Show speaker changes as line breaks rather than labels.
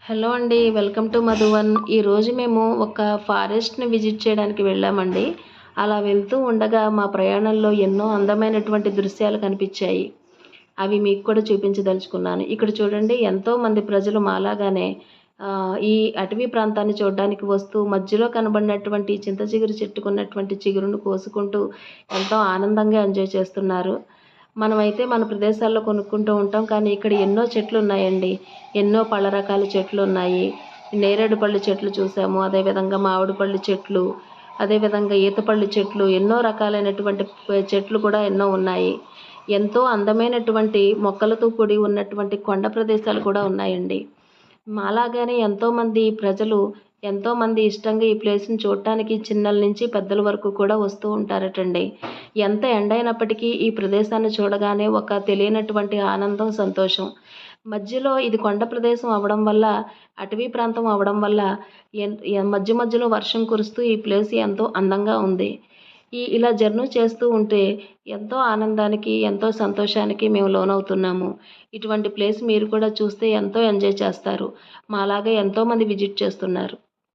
Hello అండి. Welcome to Madhuvan. ఈరోజు మేము ఒక ఫారెస్ట్‌ని విజిట్ చేయడానికి వెళ్ళామండి. అలా వెళ్తూ ఉండగా మా ప్రయాణంలో ఎన్నో అందమైనటువంటి దృశ్యాలు కనిపించాయి. అవి మీకు కూడా చూపించదలుచుకున్నాను. ఇక్కడ చూడండి, ఎంతోమంది ప్రజలు మాలాగానే ఈ అటవీ ప్రాంతాన్ని చూడడానికి వస్తూ మధ్యలో కనబడినటువంటి చింత చిగురు చెట్టుకున్నటువంటి చిగురును కోసుకుంటూ ఎంతో ఆనందంగా ఎంజాయ్ చేస్తున్నారు. మనమైతే మన ప్రదేశాల్లో కొనుక్కుంటూ ఉంటాం. కానీ ఇక్కడ ఎన్నో చెట్లు ఉన్నాయండి. ఎన్నో పళ్ళ రకాల చెట్లు ఉన్నాయి. నేరేడు పళ్ళు చెట్లు చూసాము. అదేవిధంగా మామిడి పళ్ళు చెట్లు, అదేవిధంగా ఈత పళ్ళు చెట్లు, ఎన్నో రకాలైనటువంటి చెట్లు కూడా ఎన్నో ఉన్నాయి. ఎంతో అందమైనటువంటి మొక్కలతో కూడి ఉన్నటువంటి కొండ ప్రదేశాలు కూడా ఉన్నాయండి. మాలాగానే ఎంతోమంది ప్రజలు ఎంతోమంది ఇష్టంగా ఈ ప్లేస్‌ని చూడటానికి చిన్నల నుంచి పెద్దల వరకు కూడా వస్తూ ఉంటారటండి. ఎంత ఎండైనప్పటికీ ఈ ప్రదేశాన్ని చూడగానే ఒక తెలియనటువంటి ఆనందం, సంతోషం. మధ్యలో ఇది కొండ ప్రదేశం అవ్వడం వల్ల, అటవీ ప్రాంతం అవ్వడం వల్ల మధ్య మధ్యలో వర్షం కురుస్తూ ఈ ప్లేస్ ఎంతో అందంగా ఉంది. ఇలా జర్నీ చేస్తూ ఉంటే ఎంతో ఆనందానికి, ఎంతో సంతోషానికి మేము లోనవుతున్నాము. ఇటువంటి ప్లేస్ మీరు కూడా చూస్తే ఎంతో ఎంజాయ్ చేస్తారు. మాలాగా ఎంతోమంది విజిట్ చేస్తున్నారు.